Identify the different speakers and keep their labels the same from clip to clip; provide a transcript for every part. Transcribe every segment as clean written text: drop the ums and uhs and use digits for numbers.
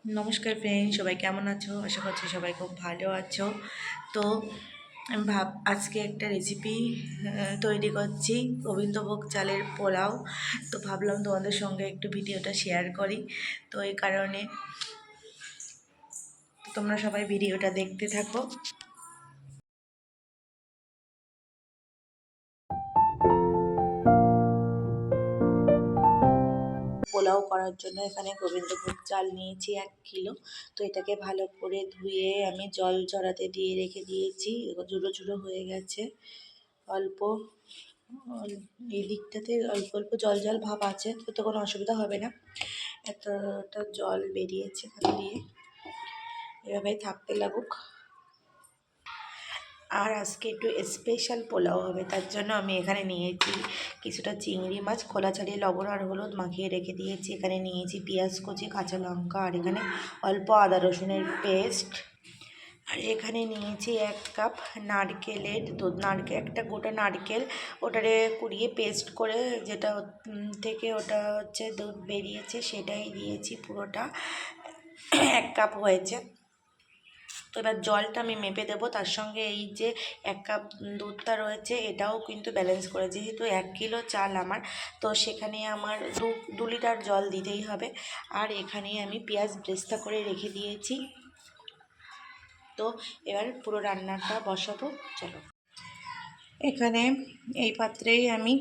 Speaker 1: নমস্কার ফ্রেন্ড, সবাই কেমন আছো? আশা করছি সবাই খুব ভালো আছো। তো আমি আজকে একটা রেসিপি তৈরি করছি, গোবিন্দভোগ চালের পোলাও। তো ভাবলাম তোমাদের সঙ্গে একটু ভিডিওটা শেয়ার করি। তো এই কারণে তোমরা সবাই ভিডিওটা দেখতে থাকো। পোলাও করার জন্য এখানে গোবিন্দভোগ চাল নিয়েছি 1 কিলো। তো এটাকে ভালো করে ধুয়ে আমি জল ঝরাতে দিয়ে রেখে দিয়েছি। ঝুড়ো ঝুড়ো হয়ে গেছে। অল্প এই দিকটাতে অল্প অল্প জল জল ভাব আছে, তো কোনো অসুবিধা হবে না। এতটা জল বেরিয়েছে এখান দিয়ে, এভাবেই থাকতে লাগুক। আর আজকে একটু স্পেশাল পোলাও হবে, তার জন্য আমি এখানে নিয়েছি কিছুটা চিংড়ি মাছ, খোলা ছাড়িয়ে লবণ আর হলুদ মাখিয়ে রেখে দিয়েছি। এখানে নিয়েছি পেঁয়াজ কুচি, কাঁচা লঙ্কা, আর এখানে অল্প আদা রসুনের পেস্ট। আর এখানে নিয়েছি 1 কাপ নারকেলের দুধ। একটা গোটা নারকেল, ওটারে কুড়িয়ে পেস্ট করে যেটা থেকে ওটা হচ্ছে দুধ বেরিয়েছে, সেটাই দিয়েছি পুরোটা। 1 কাপ হয়েছে। তো এবার জলটা আমি মেপে দেবো, তার সঙ্গে এই যে 1 কাপ দুধটা রয়েছে এটাও কিন্তু ব্যালেন্স করে, যেহেতু 1 কিলো চাল আমার, তো সেখানে আমার 2 লিটার জল দিতেই হবে। আর এখানে আমি পেঁয়াজ ব্রেস্তা করে রেখে দিয়েছি। তো এবার পুরো রান্নাটা বসাবো, চলো। এখানে এই পাত্রেই আমি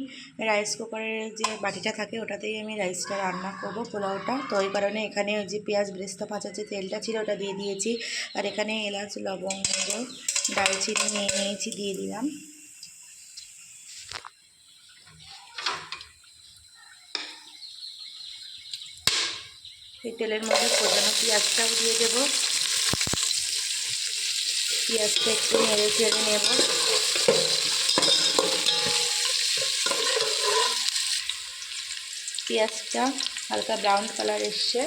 Speaker 1: রাইস কুকারের যে বাটিটা থাকে ওটাতেই আমি রাইসটা রান্না করব, পোলাওটা। তো ওই কারণে এখানে ওই যে পেঁয়াজ ব্রেস্তা ভাজা যে তেলটা ছিল ওটা দিয়ে দিয়েছি। আর এখানে এলাচ, লবঙ্গ, দারচিনি নিয়ে নিয়েছি, দিয়ে দিলাম। এই তেলের মধ্যে ফোটানো পেঁয়াজটাও দিয়ে দেবো। পেঁয়াজটা একটু নেড়ে চেড়ে নেব। পেঁয়াজটা হালকা ব্রাউন কালার এসছে,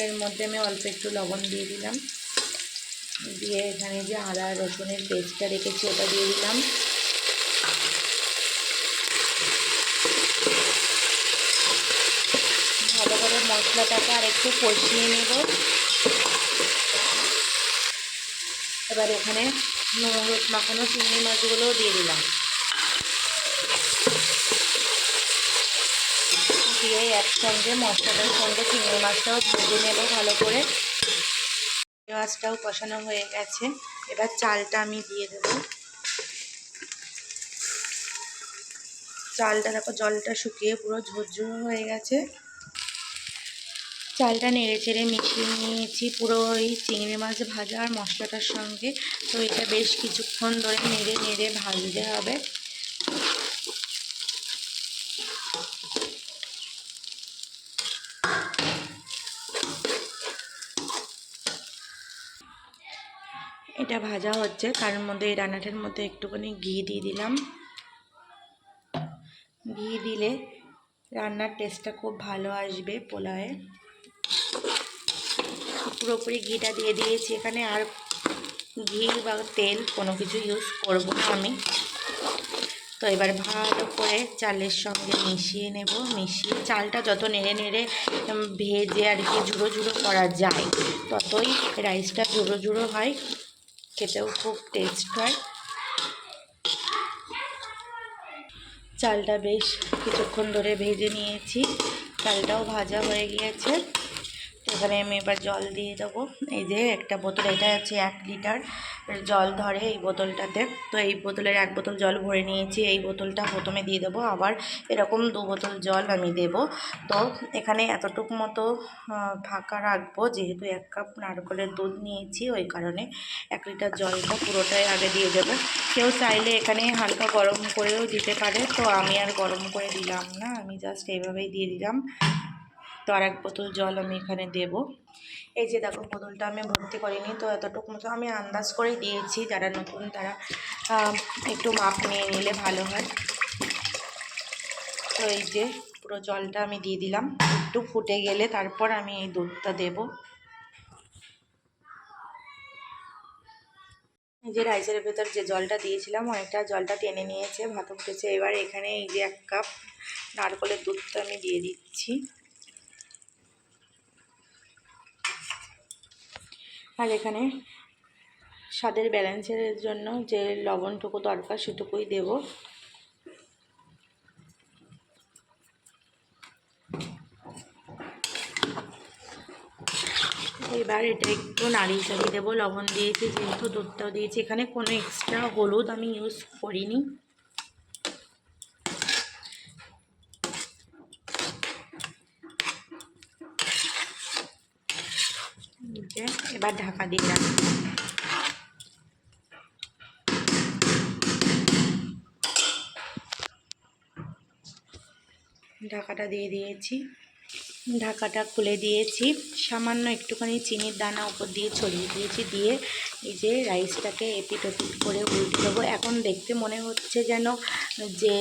Speaker 1: এর মধ্যে আমি অল্প একটু লবণ দিয়ে দিলাম। দিয়ে এখানে যে আদা রসুনের পেস্টটা রেখেছি ওটা দিয়ে দিলাম। ভালো করে মশলাটাকে আর একটু কষিয়ে নেব। এবার এখানে নুন মাখানো চিংড়ি মাছগুলোও দিয়ে দিলাম। দিয়ে একসঙ্গে মশলাটার সঙ্গে চিংড়ি মাছটাও ভেজে নেব ভালো করে। মাছটাও কষানো হয়ে গেছে, এবার চালটা আমি দিয়ে দেব। চালটা দেখো জলটা শুকিয়ে পুরো ঝরঝরে হয়ে গেছে। চালটা নেড়ে চেড়ে মিশিয়ে নিয়েছি পুরো ওই চিংড়ি মাছ ভাজা আর মশলাটার সঙ্গে। তো এটা বেশ কিছুক্ষণ ধরে নেড়ে নেড়ে ভাজতে হবে। এটা ভাজা হচ্ছে, তার মধ্যে এই রান্নাটার মধ্যে একটুখানি ঘি দিয়ে দিলাম। ঘি দিলে রান্নার টেস্টটা খুব ভালো আসবে পোলাওয়ে। পুরোপুরি ঘিটা দিয়ে দিয়েছি এখানে, আর ঘি বা তেল কোনো কিছু ইউজ করব না আমি। তো এবার ভালো করে চালের সঙ্গে মিশিয়ে নেব। মিশিয়ে চালটা যত নেড়ে নেড়ে ভেজে আর কি ঝুড়ো ঝুড়ো করা যায়, ততই রাইসটা ঝুড়ো ঝুড়ো হয়, খেতেও খুব টেস্ট হয়। চালটা বেশ কিছুক্ষণ ধরে ভেজে নিয়েছি, চালটাও ভাজা হয়ে গিয়েছে। এখানে আমি এবার জল দিয়ে দেবো। এই যে একটা বোতল, এটা হচ্ছে 1 লিটার জল ধরে এই বোতলটাতে। তো এই বোতলের 1 বোতল জল ভরে নিয়েছি। এই বোতলটা প্রথমে দিয়ে দেবো, আবার এরকম 2 বোতল জল আমি দেব। তো এখানে এতটুকু মতো ফাঁকা রাখবো, যেহেতু 1 কাপ নারকেলের দুধ নিয়েছি, ওই কারণে 1 লিটার জলটা পুরোটাই আগে দিয়ে দেবো। কেউ চাইলে এখানে হালকা গরম করেও দিতে পারে, তো আমি আর গরম করে দিলাম না, আমি জাস্ট এইভাবেই দিয়ে দিলাম। তো আর 1 বোতল জল আমি এখানে দেব। এই যে দেখো বোতলটা আমি ভর্তি করিনি, তো এতটুকু মতো আমি আন্দাজ করে দিয়েছি। যারা নতুন তারা একটু মাপ নিয়ে নিলে ভালো হয়। তো এই যে পুরো জলটা আমি দিয়ে দিলাম। একটু ফুটে গেলে তারপর আমি এই দুধটা দেব। এই যে রাইসের ভেতর যে জলটা দিয়েছিলাম অনেকটা জলটা টেনে নিয়েছে, ভাত উঠেছে। এবার এখানে এই যে 1 কাপ নারকেলের দুধটা আমি দিয়ে দিচ্ছি। আর এখানে স্বাদের ব্যালেন্সের জন্য যে লবণটুকু দরকার সেটুকুই দেব। এবার এটা একটু নাড়িয়ে চাড়িয়ে দেবো। লবণ দিয়েছি যেহেতু, দুধটাও দিয়েছি, এখানে কোনো এক্সট্রা হলুদ আমি ইউজ করিনি। এবার ঢাকা দিয়ে রাখবো। ঢাকাটা দিয়ে দিয়েছি, ঢাকাটা খুলে দিয়েছি, সামান্য একটুখানি চিনির দানা উপর দিয়ে ছড়িয়ে দিয়েছি, দিয়ে এই যে রাইসটাকে এপিট ওপিট করে উল্টে দেবো। এখন দেখতে মনে হচ্ছে যেন যে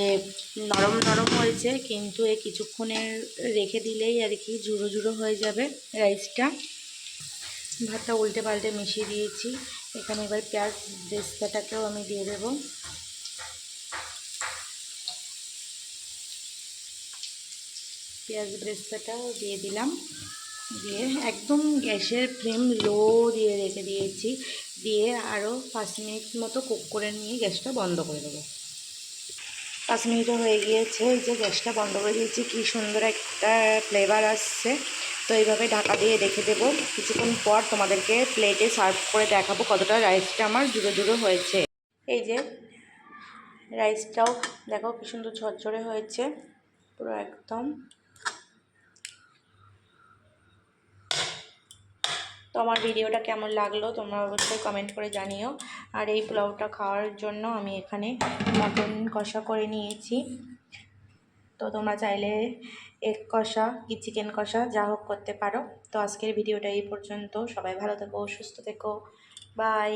Speaker 1: নরম নরম হয়েছে, কিন্তু এই কিছুক্ষণের রেখে দিলেই আর কি ঝুড়ো ঝুড়ো হয়ে যাবে রাইসটা। ভাতটা উল্টে পাল্টে মিশিয়ে দিয়েছি। এখানে এবার পেঁয়াজ বেরেস্তাটাকেও আমি দিয়ে দেবো। পেঁয়াজ বেরেস্তাটাও দিয়ে দিলাম, দিয়ে একদম গ্যাসের ফ্লেম লো দিয়ে রেখে দিয়েছি, দিয়ে আরও 5 মিনিট মতো কুক করে নিয়ে গ্যাসটা বন্ধ করে দেবো। 5 মিনিটও হয়ে গিয়েছে, এই যে গ্যাসটা বন্ধ করে দিয়েছি, কী সুন্দর একটা ফ্লেভার আসছে। তো এইভাবে ঢাকা দিয়ে রেখে দেবো। কিছুক্ষণ পর তোমাদেরকে প্লেটে সার্ভ করে দেখাবো কতটা রাইসটা আমার জুড়ো জুড়ো হয়েছে। এই যে রাইসটাও দেখো কী সুন্দর ঝরঝরে হয়েছে পুরো একদম। তো আমার ভিডিওটা কেমন লাগলো তোমরা অবশ্যই কমেন্ট করে জানিও। আর এই পোলাওটা খাওয়ার জন্য আমি এখানে মটন কষা করে নিয়েছি। তো তোমরা চাইলে এগ কষা কি চিকেন কষা যা হোক করতে পারো। তো আজকের ভিডিওটা এই পর্যন্ত। সবাই ভালো থেকো, সুস্থ থেকো, বাই।